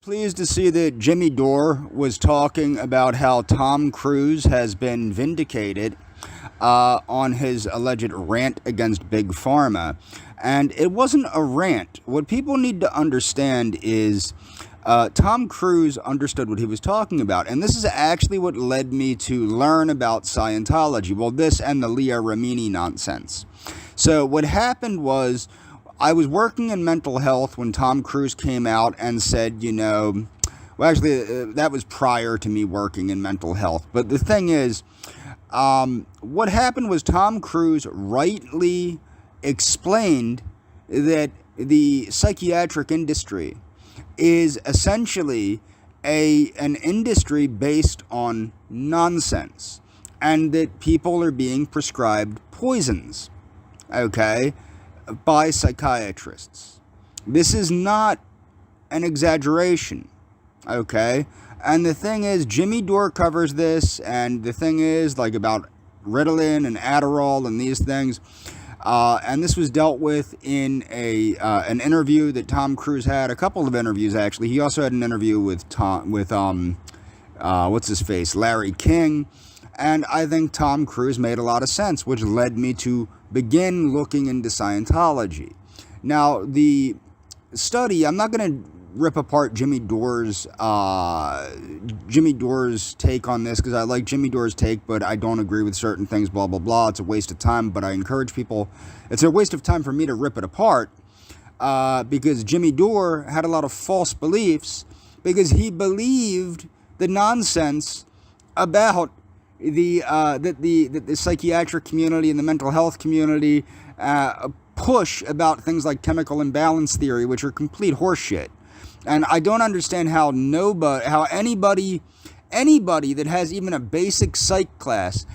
Pleased to see that Jimmy Dore was talking about how Tom Cruise has been vindicated on his alleged rant against Big Pharma. And it wasn't a rant. What people need to understand is Tom Cruise understood what he was talking about. And this is actually what led me to learn about Scientology. Well, this and the Leah Remini nonsense. So what happened was, I was working in mental health when Tom Cruise came out and said, that was prior to me working in mental health. But the thing is, what happened was Tom Cruise rightly explained that the psychiatric industry is essentially an industry based on nonsense, and that people are being prescribed poisons, okay, by psychiatrists. This is not an exaggeration, okay? And the thing is, Jimmy Dore covers this, and the thing is, like, about Ritalin and Adderall and these things, and this was dealt with in an interview that Tom Cruise had, a couple of interviews, actually. He also had an interview with Larry King, and I think Tom Cruise made a lot of sense, which led me to begin looking into Scientology. Now, the study, I'm not going to rip apart Jimmy Dore's take on this, because I like Jimmy Dore's take, but I don't agree with certain things, blah, blah, blah. It's a waste of time, but I encourage people. It's a waste of time for me to rip it apart, because Jimmy Dore had a lot of false beliefs, because he believed the nonsense about the psychiatric community and the mental health community push about things like chemical imbalance theory, which are complete horseshit. And I don't understand how anybody that has even a basic psych class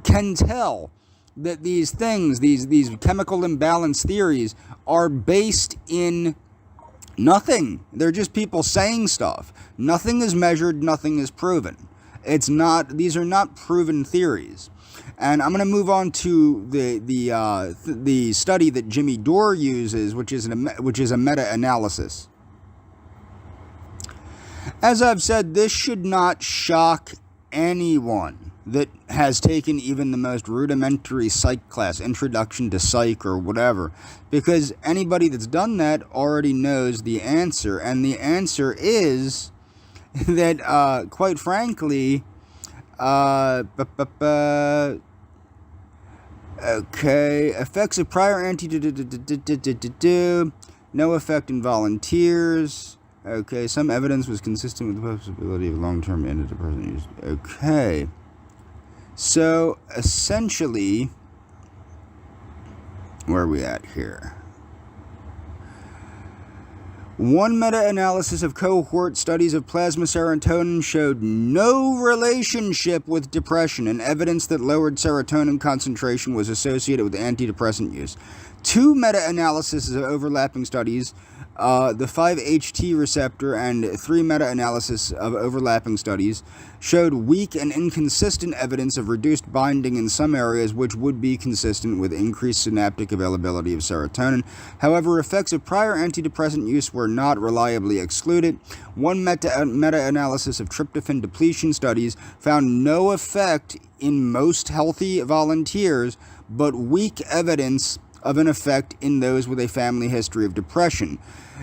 can tell that these things, these chemical imbalance theories, are based in nothing. They're just people saying stuff. Nothing is measured, nothing is proven. These are not proven theories. And I'm going to move on to the study that Jimmy Dore uses, which is a meta-analysis. As I've said, this should not shock anyone that has taken even the most rudimentary psych class, introduction to psych or whatever, because anybody that's done that already knows the answer, and the answer is that, quite frankly, effects of prior no effect in volunteers. Okay, some evidence was consistent with the possibility of long-term antidepressant use. Okay, so essentially, where are we at here? One meta-analysis of cohort studies of plasma serotonin showed no relationship with depression, and evidence that lowered serotonin concentration was associated with antidepressant use. Two meta-analyses of overlapping studies, the 5-HT receptor, and three meta-analysis of overlapping studies showed weak and inconsistent evidence of reduced binding in some areas, which would be consistent with increased synaptic availability of serotonin. However, effects of prior antidepressant use were not reliably excluded. One meta-analysis of tryptophan depletion studies found no effect in most healthy volunteers, but weak evidence of an effect in those with a family history of depression.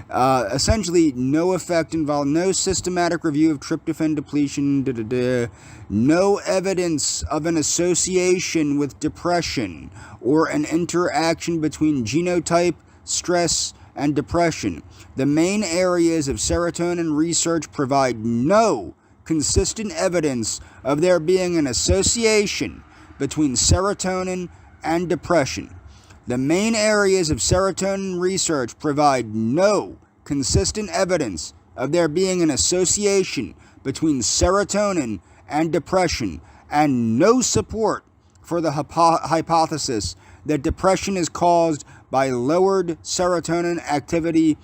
Essentially, no effect involved, no systematic review of tryptophan depletion, no evidence of an association with depression or an interaction between genotype, stress, and depression. The main areas of serotonin research provide no consistent evidence of there being an association between serotonin and depression. The main areas of serotonin research provide no consistent evidence of there being an association between serotonin and depression, and no support for the hypothesis that depression is caused by lowered serotonin activity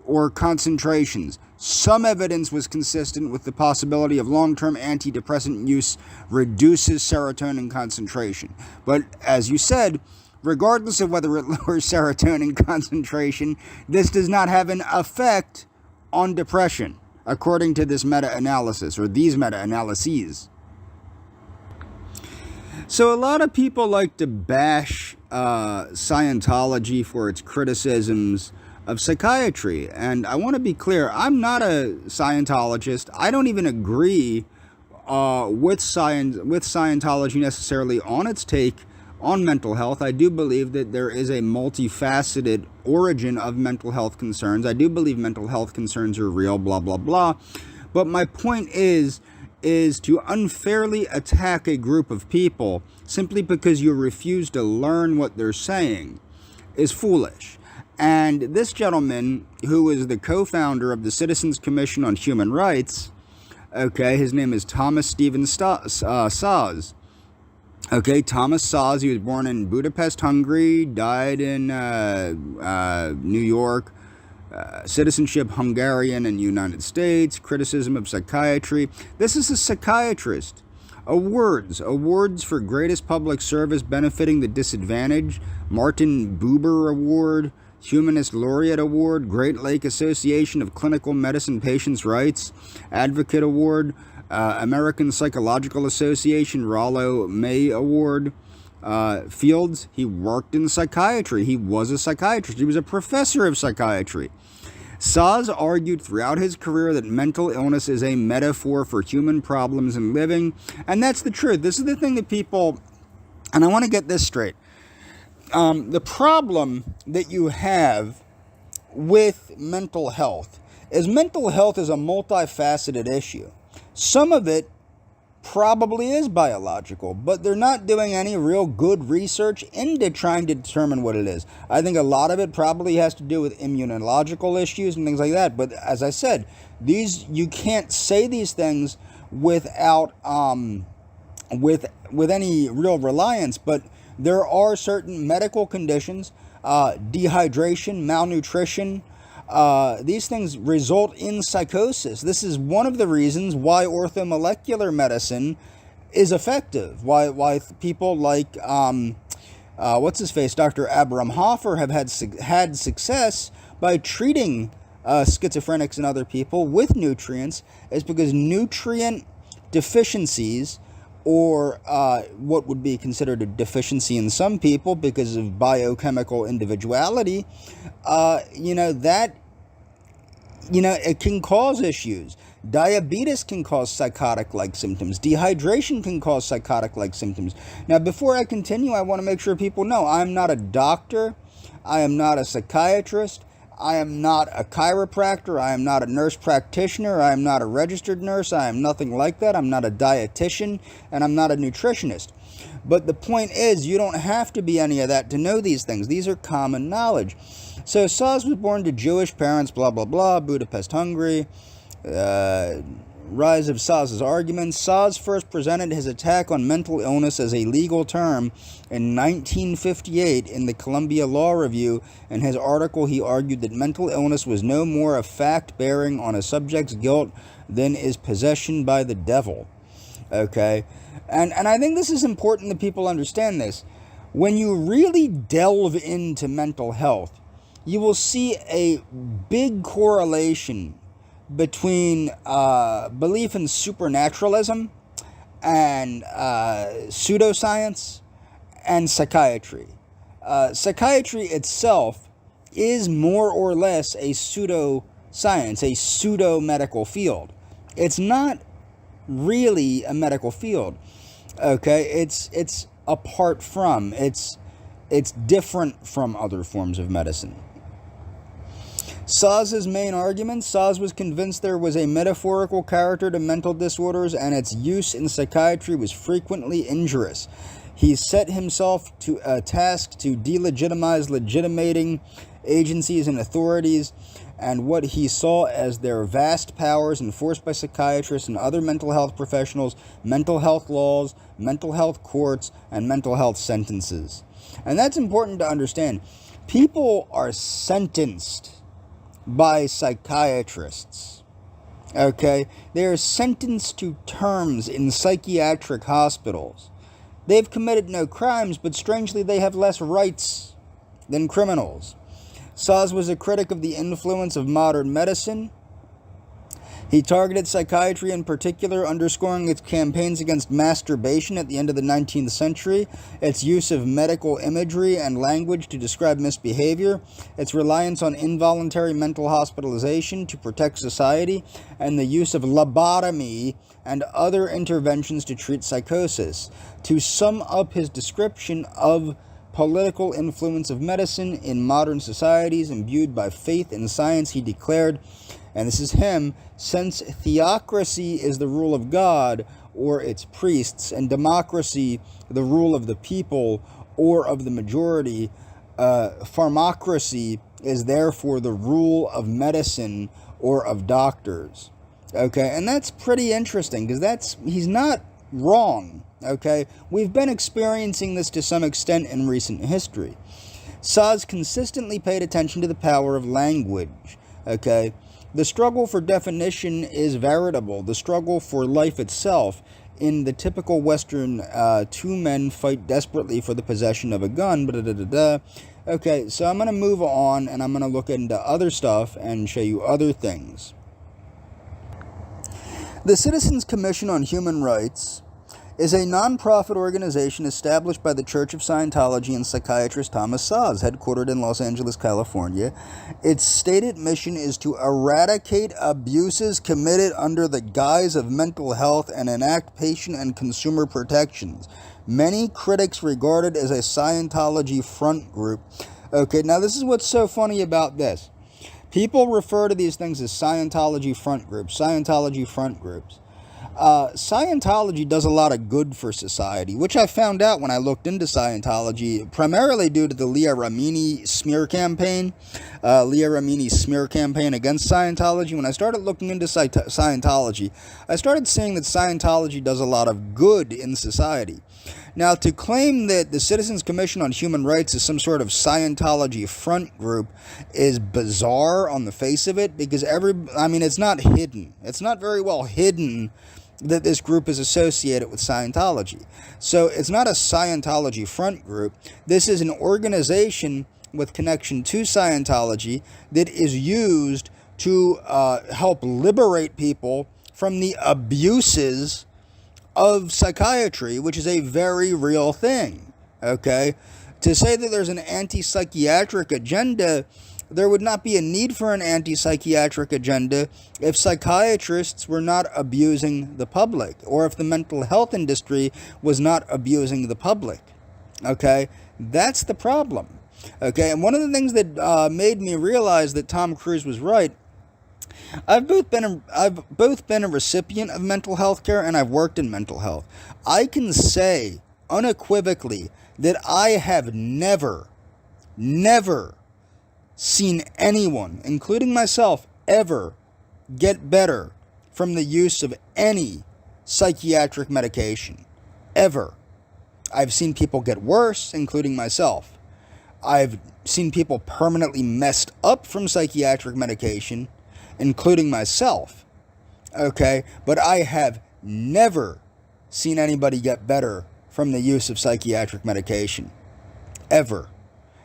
or concentrations. Some evidence was consistent with the possibility of long-term antidepressant use reduces serotonin concentration. But as you said, regardless of whether it lowers serotonin concentration, this does not have an effect on depression. according to this meta-analysis, or these meta-analyses. So a lot of people like to bash Scientology for its criticisms of psychiatry. And I want to be clear, I'm not a Scientologist. I don't even agree with Scientology necessarily on its take on mental health. I do believe that there is a multifaceted origin of mental health concerns. I do believe mental health concerns are real, blah, blah, blah. But my point is to unfairly attack a group of people simply because you refuse to learn what they're saying is foolish. And this gentleman, who is the co-founder of the Citizens Commission on Human Rights, okay, his name is Thomas Stephen Saz. Okay, Thomas Saz, he was born in Budapest, Hungary, died in New York, citizenship Hungarian and United States, criticism of psychiatry. This is a psychiatrist. Awards for greatest public service benefiting the disadvantaged, Martin Buber Award, Humanist Laureate Award, Great Lake Association of Clinical Medicine Patients' Rights, Advocate Award, American Psychological Association Rollo May Award. Fields, he worked in psychiatry. He was a psychiatrist. He was a professor of psychiatry. Saz argued throughout his career that mental illness is a metaphor for human problems in living, and that's the truth. This is the thing that people, and I want to get this straight. The problem that you have with mental health is a multifaceted issue. Some of it probably is biological, but they're not doing any real good research into trying to determine what it is. I think a lot of it probably has to do with immunological issues and things like that. But as I said, you can't say these things without with any real reliance. But there are certain medical conditions, dehydration, malnutrition. These things result in psychosis. This is one of the reasons why orthomolecular medicine is effective. Why people like Dr. Abraham Hoffer have had success by treating schizophrenics and other people with nutrients, is because nutrient deficiencies, or what would be considered a deficiency in some people because of biochemical individuality, it can cause issues. Diabetes can cause psychotic-like symptoms. Dehydration can cause psychotic-like symptoms. Now, before I continue, I want to make sure people know I'm not a doctor. I am not a psychiatrist. I am not a chiropractor. I am not a nurse practitioner. I am not a registered nurse. I am nothing like that. I'm not a dietitian, and I'm not a nutritionist. But the point is, you don't have to be any of that to know these things. These are common knowledge. So Saz was born to Jewish parents, blah, blah, blah, Budapest, Hungary. Rise of Saz's arguments. Saz first presented his attack on mental illness as a legal term in 1958 in the Columbia Law Review. In his article, he argued that mental illness was no more a fact bearing on a subject's guilt than is possession by the devil. Okay? And I think this is important that people understand this. When you really delve into mental health, you will see a big correlation between belief in supernaturalism and pseudoscience and psychiatry. Psychiatry itself is more or less a pseudoscience, a pseudo-medical field. It's not really a medical field. Okay, it's apart from, it's different from other forms of medicine. Saz's main argument: Saz was convinced there was a metaphorical character to mental disorders, and its use in psychiatry was frequently injurious. He set himself to a task to delegitimize legitimating agencies and authorities, and what he saw as their vast powers enforced by psychiatrists and other mental health professionals, mental health laws, mental health courts, and mental health sentences. And that's important to understand. People are sentenced by psychiatrists. Okay? They are sentenced to terms in psychiatric hospitals. They've committed no crimes, but strangely they have less rights than criminals. Saz was a critic of the influence of modern medicine. He targeted psychiatry in particular, underscoring its campaigns against masturbation at the end of the 19th century, its use of medical imagery and language to describe misbehavior, its reliance on involuntary mental hospitalization to protect society, and the use of lobotomy and other interventions to treat psychosis. To sum up his description of political influence of medicine in modern societies imbued by faith in science, he declared, and this is him, since theocracy is the rule of God or its priests, and democracy the rule of the people or of the majority, pharmacracy is therefore the rule of medicine or of doctors. Okay, and that's pretty interesting, because he's not wrong. Okay, we've been experiencing this to some extent in recent history. Saz consistently paid attention to the power of language. Okay, the struggle for definition is veritable. The struggle for life itself, in the typical Western, two men fight desperately for the possession of a gun. Okay, so I'm going to move on, and I'm going to look into other stuff and show you other things. The Citizens Commission on Human Rights is a non-profit organization established by the Church of Scientology and psychiatrist Thomas Saz, headquartered in Los Angeles, California. Its stated mission is to eradicate abuses committed under the guise of mental health and enact patient and consumer protections. Many critics regard it as a Scientology front group. Okay, now this is what's so funny about this. People refer to these things as Scientology front groups, Scientology front groups. Scientology does a lot of good for society, which I found out when I looked into Scientology, primarily due to the Leah Remini smear campaign. Leah Remini's smear campaign against Scientology. When I started looking into Scientology, I started seeing that Scientology does a lot of good in society. Now, to claim that the Citizens Commission on Human Rights is some sort of Scientology front group is bizarre on the face of it, because it's not hidden. It's not very well hidden that this group is associated with Scientology. So it's not a Scientology front group. This is an organization with connection to Scientology that is used to help liberate people from the abuses of psychiatry, which is a very real thing. Okay? To say that there's an anti-psychiatric agenda, there would not be a need for an anti-psychiatric agenda if psychiatrists were not abusing the public, or if the mental health industry was not abusing the public. Okay? That's the problem. Okay? And one of the things that made me realize that Tom Cruise was right, I've both been a recipient of mental health care, and I've worked in mental health. I can say unequivocally that I have never seen anyone, including myself, ever get better from the use of any psychiatric medication. Ever. I've seen people get worse, including myself. I've seen people permanently messed up from psychiatric medication, including myself. Okay? But I have never seen anybody get better from the use of psychiatric medication. Ever.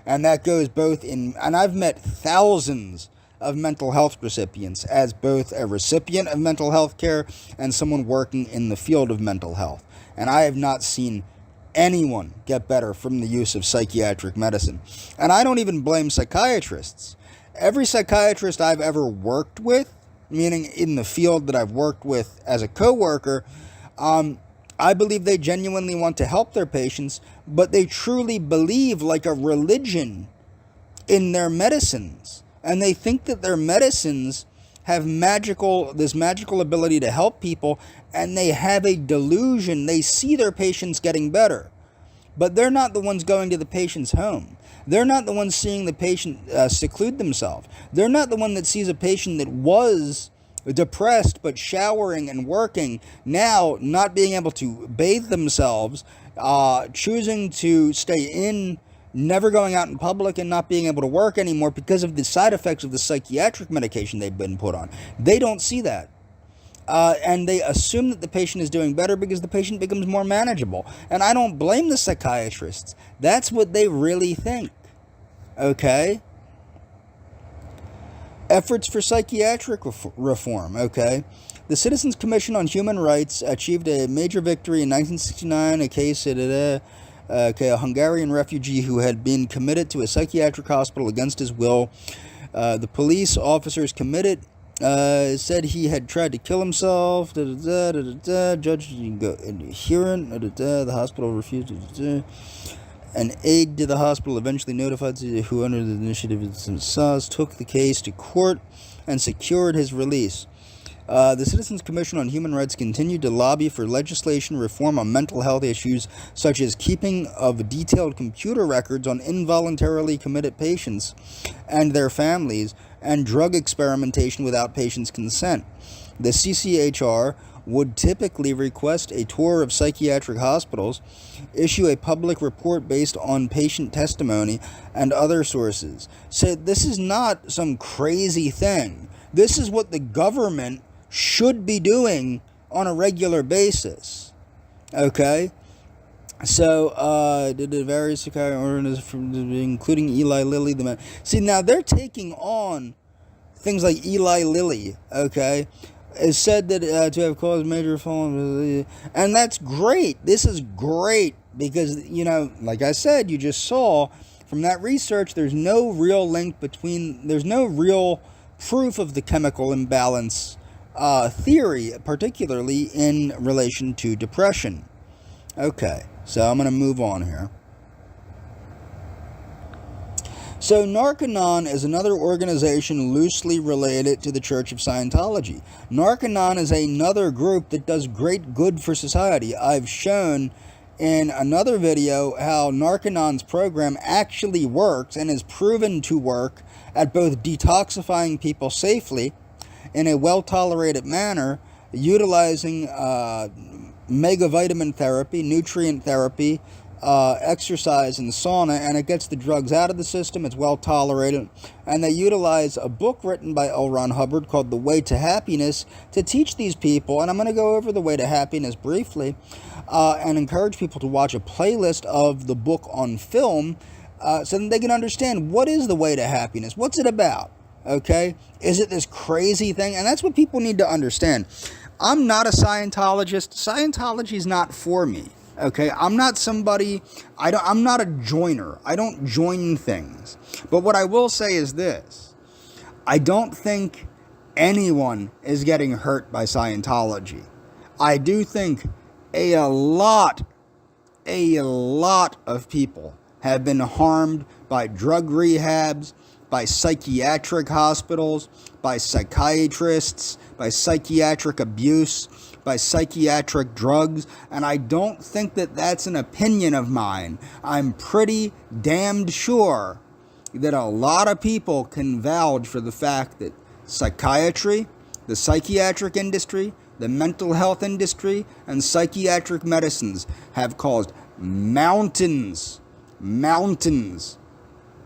And that goes both and I've met thousands of mental health recipients as both a recipient of mental health care and someone working in the field of mental health. And I have not seen anyone get better from the use of psychiatric medicine. And I don't even blame psychiatrists. Every psychiatrist I've ever worked with, meaning in the field that I've worked with as a coworker, I believe they genuinely want to help their patients, but they truly believe, like a religion, in their medicines. And they think that their medicines have this magical ability to help people, and they have a delusion. They see their patients getting better, but they're not the ones going to the patient's home. They're not the ones seeing the patient seclude themselves. They're not the one that sees a patient that was depressed but showering and working, now not being able to bathe themselves, choosing to stay in, never going out in public, and not being able to work anymore because of the side effects of the psychiatric medication they've been put on. They don't see that. And they assume that the patient is doing better because the patient becomes more manageable. And I don't blame the psychiatrists. That's what they really think. Okay? Efforts for psychiatric reform, okay? The Citizens Commission on Human Rights achieved a major victory in 1969, a case at a Hungarian refugee who had been committed to a psychiatric hospital against his will. The police officers committed said he had tried to kill himself. Judge hearing. The hospital refused. An aide to the hospital eventually notified who, under the initiative of SARS, took the case to court and secured his release. The Citizens Commission on Human Rights continued to lobby for legislation reform on mental health issues such as keeping of detailed computer records on involuntarily committed patients and their families, and drug experimentation without patients' consent. The CCHR would typically request a tour of psychiatric hospitals, issue a public report based on patient testimony and other sources. So this is not some crazy thing. This is what the government should be doing on a regular basis. Okay? So, the various psychiatric organizations, including Eli Lilly, see, now they're taking on things like Eli Lilly, okay? Is said that to have caused major falling, and that's great. This is great because, like I said, you just saw from that research, there's no real link there's no real proof of the chemical imbalance theory, particularly in relation to depression. Okay, so I'm going to move on here. So Narconon is another organization loosely related to the Church of Scientology. Narconon is another group that does great good for society. I've shown in another video how Narconon's program actually works and is proven to work at both detoxifying people safely in a well-tolerated manner, utilizing megavitamin therapy, nutrient therapy, exercise and sauna, and it gets the drugs out of the system. It's well tolerated, and they utilize a book written by L. Ron Hubbard called The Way to Happiness to teach these people, and I'm going to go over The Way to Happiness briefly, and encourage people to watch a playlist of the book on film, so that they can understand what is the way to happiness, what's it about, okay? Is it this crazy thing? And that's what people need to understand. I'm not a Scientologist. Scientology is not for me. Okay, I'm not somebody, I'm not a joiner. I don't join things. But what I will say is this. I don't think anyone is getting hurt by Scientology. I do think a lot of people have been harmed by drug rehabs, by psychiatric hospitals, by psychiatrists, by psychiatric abuse, by psychiatric drugs, and I don't think that that's an opinion of mine. I'm pretty damned sure that a lot of people can vouch for the fact that psychiatry, the psychiatric industry, the mental health industry, and psychiatric medicines have caused mountains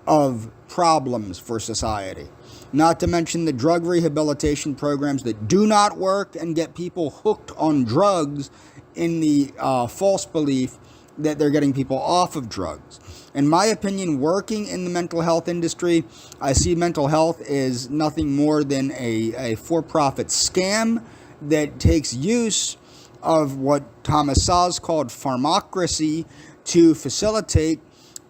of problems for society. Not to mention the drug rehabilitation programs that do not work and get people hooked on drugs in the false belief that they're getting people off of drugs. In my opinion, working in the mental health industry, I see mental health is nothing more than a for-profit scam that takes use of what Thomas Szasz called pharmacracy to facilitate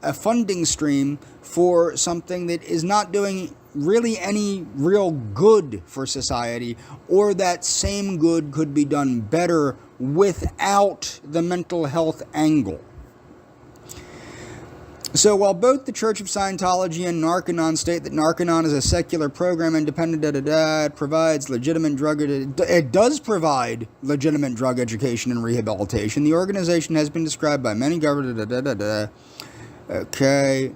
a funding stream for something that is not doing really any real good for society, or that same good could be done better without the mental health angle. So while both the Church of Scientology and Narconon state that Narconon is a secular program, independent, it provides legitimate drug, it does provide legitimate drug education and rehabilitation. The organization has been described by many governments, okay.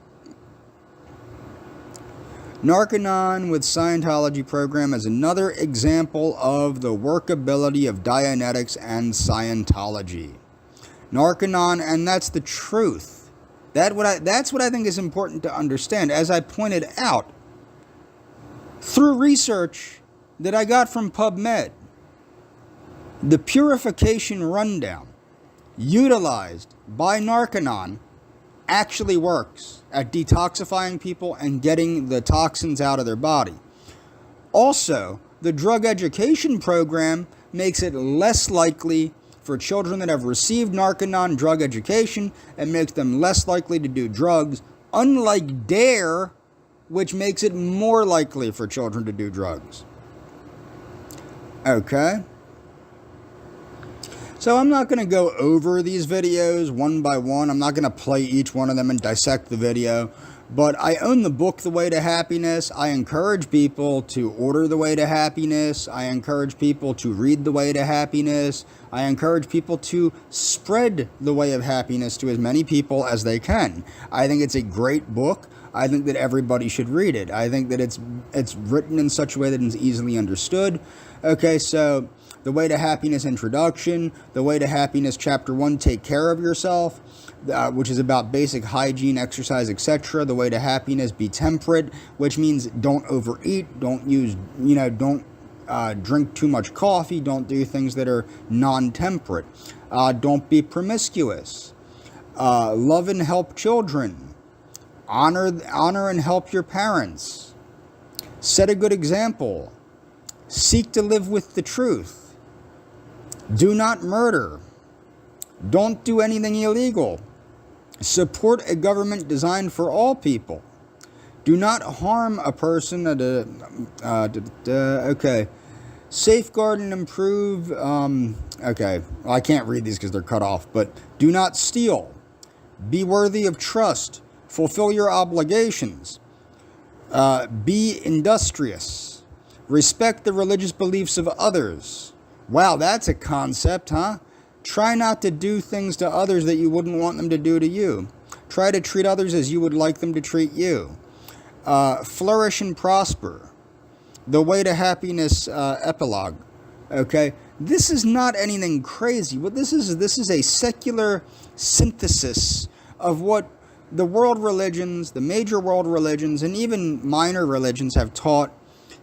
Narconon with Scientology program is another example of the workability of Dianetics and Scientology. Narconon, and that's the truth. That's what I think is important to understand. As I pointed out, through research that I got from PubMed, the purification rundown utilized by Narconon actually works at detoxifying people and getting the toxins out of their body. Also, the drug education program makes it less likely for children that have received Narconon drug education and makes them less likely to do drugs, unlike Dare, which makes it more likely for children to do drugs. Okay? So I'm not going to go over these videos one by one. I'm not going to play each one of them and dissect the video. But I own the book, The Way to Happiness. I encourage people to order The Way to Happiness. I encourage people to read The Way to Happiness. I encourage people to spread The Way of Happiness to as many people as they can. I think it's a great book. I think that everybody should read it. I think that it's written in such a way that it's easily understood. Okay, so The Way to Happiness Introduction, The Way to Happiness Chapter 1, Take Care of Yourself, which is about basic hygiene, exercise, etc. The Way to Happiness, Be Temperate, which means don't overeat, don't use, don't drink too much coffee, don't do things that are non-temperate, don't be promiscuous, love and help children, honor and help your parents, set a good example, seek to live with the truth, do not murder, don't do anything illegal, support a government designed for all people, do not harm a person, okay, safeguard and improve, okay, well, I can't read these because they're cut off, but do not steal, be worthy of trust, fulfill your obligations, be industrious, respect the religious beliefs of others. Wow, that's a concept, huh? Try not to do things to others that you wouldn't want them to do to you. Try to treat others as you would like them to treat you. Flourish and prosper. The Way to Happiness epilogue. Okay, this is not anything crazy. What this is a secular synthesis of what the world religions, the major world religions, and even minor religions have taught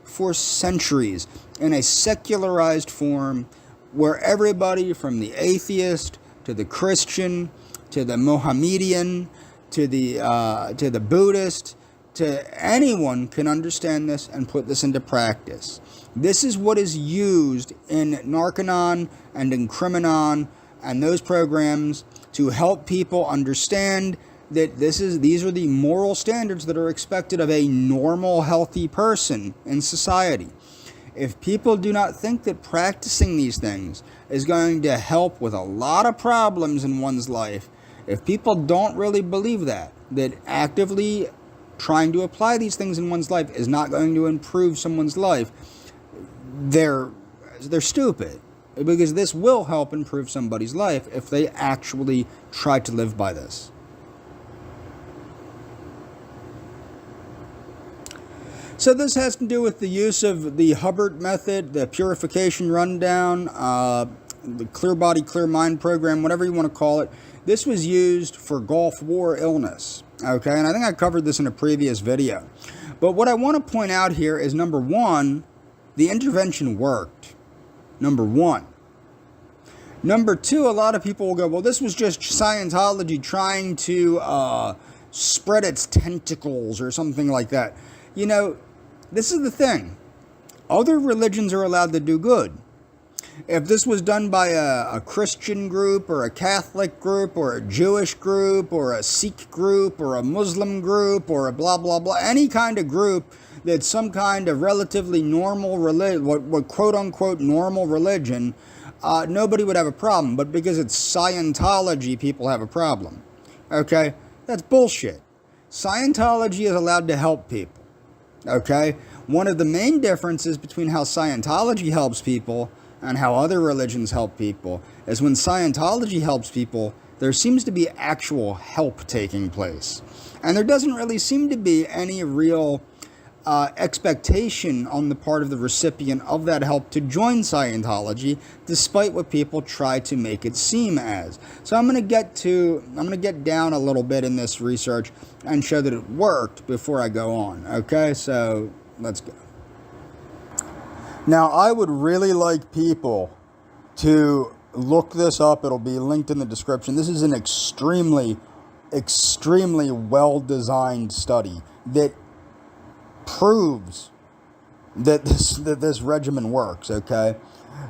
for centuries in a secularized form, where everybody from the atheist to the Christian to the Mohammedan to the Buddhist to anyone can understand this and put this into practice. This is what is used in Narconon and in Criminon and those programs to help people understand that these are the moral standards that are expected of a normal, healthy person in society. If people do not think that practicing these things is going to help with a lot of problems in one's life, if people don't really believe that actively trying to apply these things in one's life is not going to improve someone's life, they're stupid. Because this will help improve somebody's life if they actually try to live by this. So this has to do with the use of the Hubbard method, the purification rundown, the clear body, clear mind program, whatever you want to call it. This was used for Gulf War illness, okay? And I think I covered this in a previous video. But what I want to point out here is, number one, the intervention worked. Number one. Number two, a lot of people will go, well, this was just Scientology trying to spread its tentacles or something like that. You know, this is the thing. Other religions are allowed to do good. If this was done by a Christian group or a Catholic group or a Jewish group or a Sikh group or a Muslim group or a blah, blah, blah, any kind of group that's some kind of relatively normal religion, what quote-unquote normal religion, nobody would have a problem. But because it's Scientology, people have a problem. Okay? That's bullshit. Scientology is allowed to help people. Okay? One of the main differences between how Scientology helps people and how other religions help people is when Scientology helps people, there seems to be actual help taking place. And there doesn't really seem to be any real expectation on the part of the recipient of that help to join Scientology, despite what people try to make it seem as. So I'm going to get down a little bit in this research and show that it worked before I go on. Okay, so let's go. Now, I would really like people to look this up. It'll be linked in the description. This is an extremely, extremely well-designed study that proves that this regimen works, okay?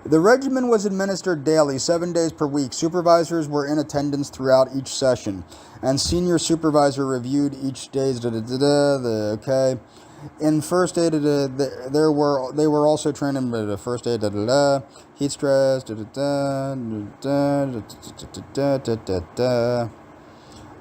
The regimen was administered daily, 7 days per week. Supervisors were in attendance throughout each session, and senior supervisor reviewed each day's okay. In first aid, they were also trained in the first aid, heat stress,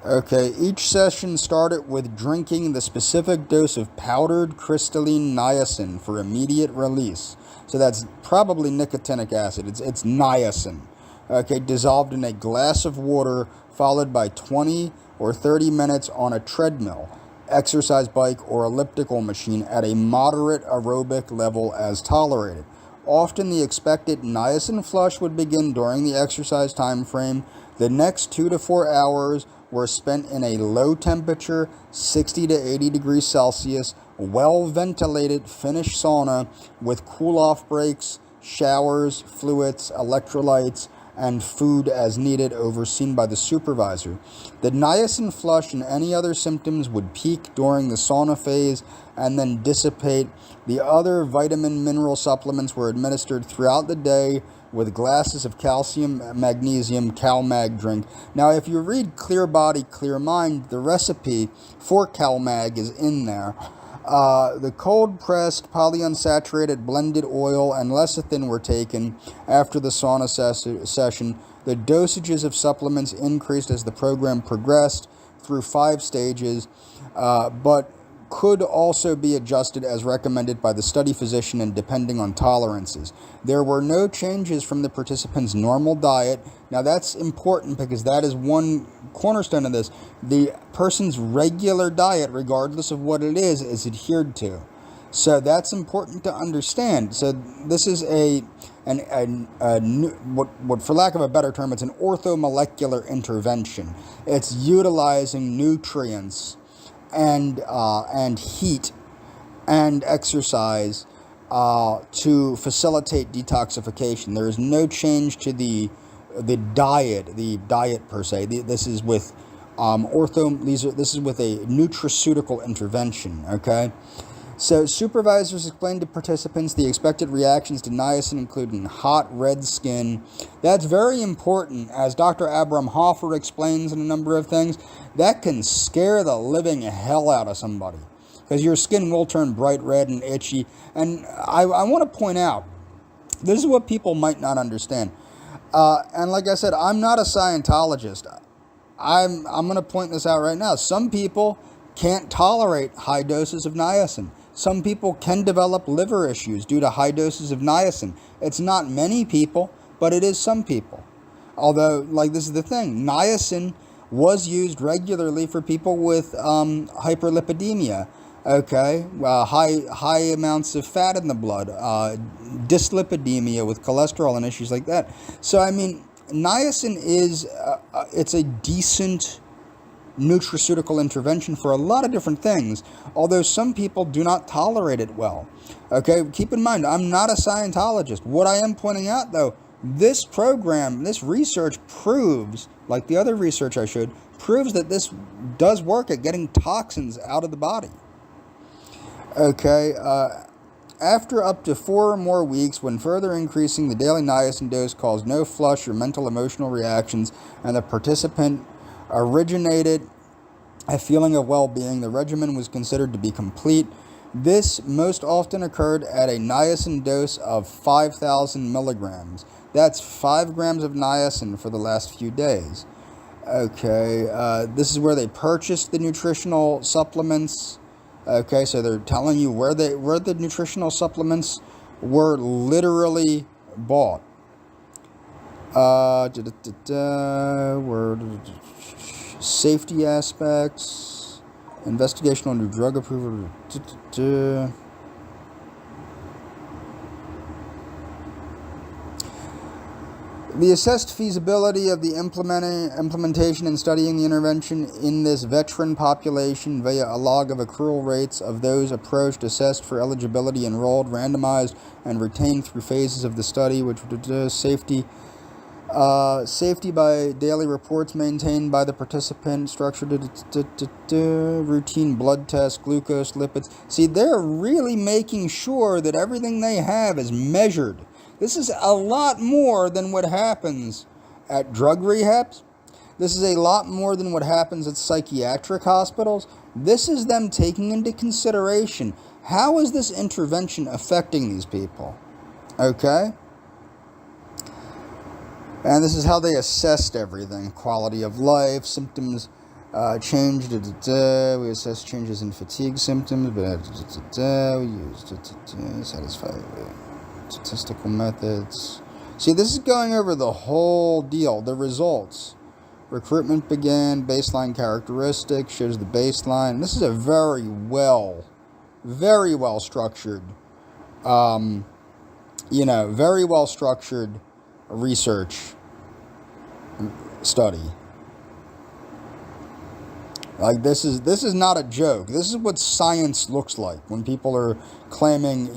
Okay, each session started with drinking the specific dose of powdered crystalline niacin for immediate release. So that's probably nicotinic acid. It's niacin. Okay, dissolved in a glass of water, followed by 20 or 30 minutes on a treadmill, exercise bike, or elliptical machine at a moderate aerobic level as tolerated. Often the expected niacin flush would begin during the exercise time frame. The next 2 to 4 hours were spent in a low temperature, 60 to 80 degrees Celsius, well-ventilated Finnish sauna with cool-off breaks, showers, fluids, electrolytes, and food as needed, overseen by the supervisor. The niacin flush and any other symptoms would peak during the sauna phase and then dissipate. The other vitamin mineral supplements were administered throughout the day with glasses of calcium, magnesium, CalMag drink. Now, if you read Clear Body, Clear Mind, the recipe for CalMag is in there. The cold-pressed, polyunsaturated blended oil and lecithin were taken after the sauna session. The dosages of supplements increased as the program progressed through 5 stages, but could also be adjusted as recommended by the study physician and depending on tolerances. There were no changes from the participants' normal diet. Now that's important because that is one cornerstone of this. The person's regular diet, regardless of what it is adhered to. So that's important to understand. So this is what for lack of a better term, it's an orthomolecular intervention. It's utilizing nutrients and heat and exercise to facilitate detoxification. There is no change to the diet per se. This is with this is with a nutraceutical intervention. Okay. So supervisors explained to participants the expected reactions to niacin, including hot, red skin. That's very important, as Dr. Abraham Hoffer explains in a number of things. That can scare the living hell out of somebody, because your skin will turn bright red and itchy. And I want to point out, this is what people might not understand. And like I said, I'm not a Scientologist. I'm going to point this out right now. Some people can't tolerate high doses of niacin. Some people can develop liver issues due to high doses of niacin. It's not many people, but it is some people. Although, like, this is the thing, niacin was used regularly for people with hyperlipidemia, okay, high amounts of fat in the blood, dyslipidemia with cholesterol and issues like that. So, I mean, niacin is, it's a decent nutraceutical intervention for a lot of different things, although some people do not tolerate it well. Okay, keep in mind, I'm not a Scientologist. What I am pointing out, though, this program, this research proves, like the other research I showed, proves that this does work at getting toxins out of the body. Okay, after up to 4 or more weeks, when further increasing, the daily niacin dose caused no flush or mental emotional reactions, and the participant originated a feeling of well-being. The regimen was considered to be complete. This most often occurred at a niacin dose of 5,000 milligrams. That's 5 grams of niacin for the last few days. Okay, this is where they purchased the nutritional supplements. Okay, so they're telling you where the nutritional supplements were literally bought. Safety aspects, investigational new drug approval. The assessed feasibility of the implementation and studying the intervention in this veteran population via a log of accrual rates of those approached, assessed for eligibility, enrolled, randomized, and retained through phases of the study, which safety. Safety by daily reports maintained by the participant, structured routine blood tests, glucose, lipids. See, they're really making sure that everything they have is measured. This is a lot more than what happens at drug rehabs. This is a lot more than what happens at psychiatric hospitals. This is them taking into consideration, how is this intervention affecting these people? Okay? And this is how they assessed everything. Quality of life, symptoms changed. We assessed changes in fatigue symptoms. We used satisfied statistical methods. See, this is going over the whole deal. The results. Recruitment began. Baseline characteristics. Shows the baseline. This is a very well structured, very well structured research study. Like, this is not a joke. This is what science looks like when people are claiming,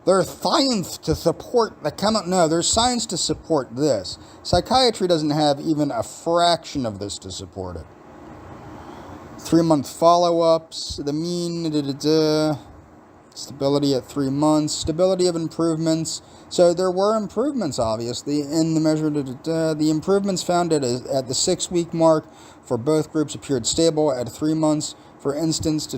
there's science to support the chemical. No, there's science to support this. Psychiatry doesn't have even a fraction of this to support it. 3-month follow-ups, the mean, stability at 3 months, stability of improvements. So there were improvements, obviously, in the measure. The improvements found at the 6-week mark for both groups appeared stable at 3 months. For instance,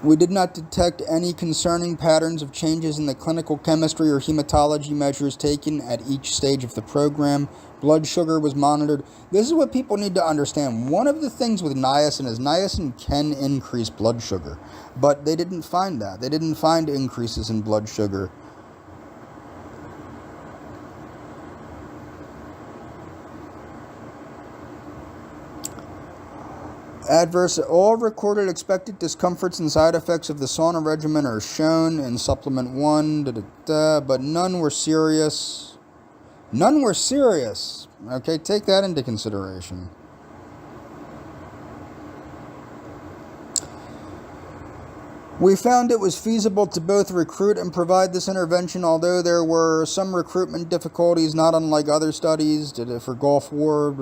we did not detect any concerning patterns of changes in the clinical chemistry or hematology measures taken at each stage of the program. Blood sugar was monitored. This is what people need to understand. One of the things with niacin is niacin can increase blood sugar, but they didn't find that. They didn't find increases in blood sugar. All recorded expected discomforts and side effects of the sauna regimen are shown in supplement 1, but none were serious. None were serious. Okay, take that into consideration. We found it was feasible to both recruit and provide this intervention, although there were some recruitment difficulties, not unlike other studies for Gulf War.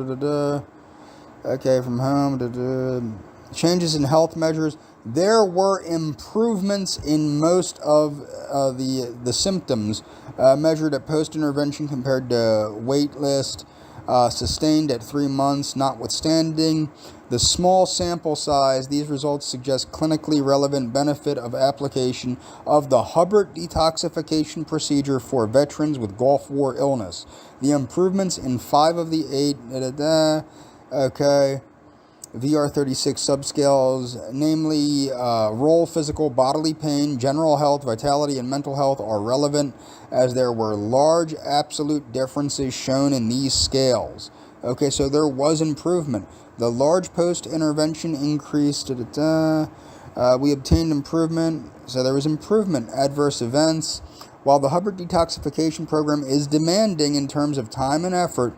Okay, from home. Changes in health measures. There were improvements in most of the symptoms measured at post-intervention compared to wait list, sustained at 3 months, notwithstanding the small sample size. These results suggest clinically relevant benefit of application of the Hubbard detoxification procedure for veterans with Gulf War illness. The improvements in 5 of the 8... Okay, VR36 subscales, namely role, physical, bodily pain, general health, vitality, and mental health are relevant, as there were large absolute differences shown in these scales. Okay, so there was improvement. The large post-intervention increased. We obtained improvement, so there was improvement. Adverse events. While the Hubbard detoxification program is demanding in terms of time and effort,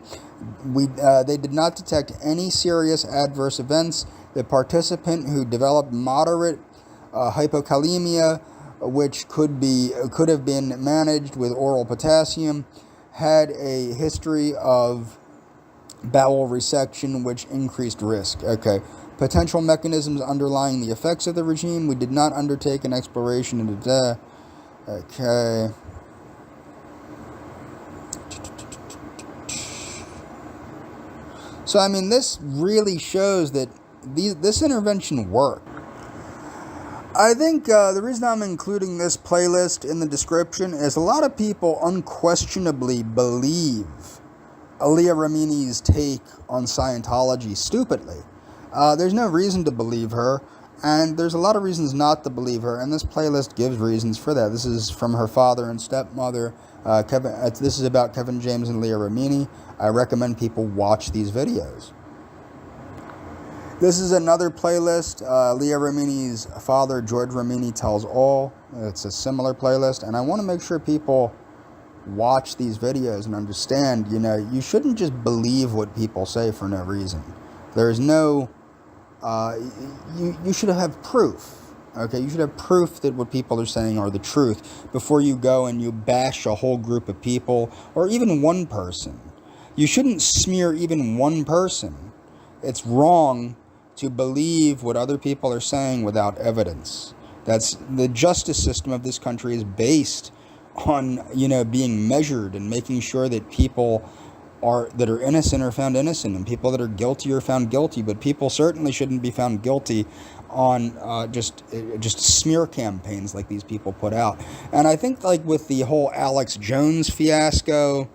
they did not detect any serious adverse events. The participant who developed moderate hypokalemia, which could have been managed with oral potassium, had a history of bowel resection, which increased risk. Okay. Potential mechanisms underlying the effects of the regime. We did not undertake an exploration into that. Okay. So, I mean, this really shows that this intervention worked. I think the reason I'm including this playlist in the description is a lot of people unquestionably believe Leah Remini's take on Scientology stupidly. There's no reason to believe her, and there's a lot of reasons not to believe her, and this playlist gives reasons for that. This is from her father and stepmother. This is about Kevin James and Leah Remini. I recommend people watch these videos. This is another playlist. Leah Remini's father, George Remini, Tells All. It's a similar playlist, and I want to make sure people watch these videos and understand, you shouldn't just believe what people say for no reason. There's no, you should have proof. Okay, you should have proof that what people are saying are the truth before you go and you bash a whole group of people or even one person. You shouldn't smear even one person. It's wrong to believe what other people are saying without evidence. That's the justice system of this country is based on, being measured and making sure that people that are innocent are found innocent and people that are guilty are found guilty. But people certainly shouldn't be found guilty on just smear campaigns like these people put out. And I think like with the whole Alex Jones fiasco,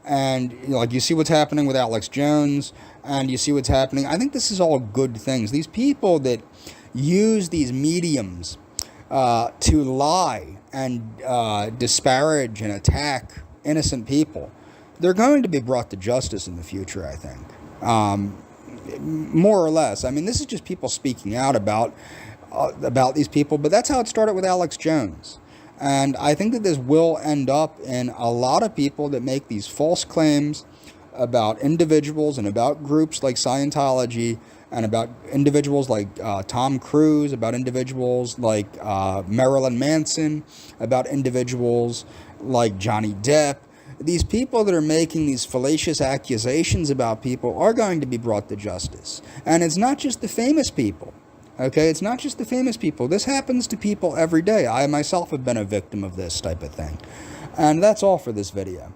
and like you see what's happening with Alex Jones, and you see what's happening. I think this is all good things. These people that use these mediums to lie and disparage and attack innocent people, they're going to be brought to justice in the future, I think. More or less. I mean, this is just people speaking out about these people, but that's how it started with Alex Jones. And I think that this will end up in a lot of people that make these false claims about individuals and about groups like Scientology, and about individuals like Tom Cruise, about individuals like Marilyn Manson, about individuals like Johnny Depp. These people that are making these fallacious accusations about people are going to be brought to justice. And it's not just the famous people. Okay, it's not just the famous people. This happens to people every day. I myself have been a victim of this type of thing. And that's all for this video.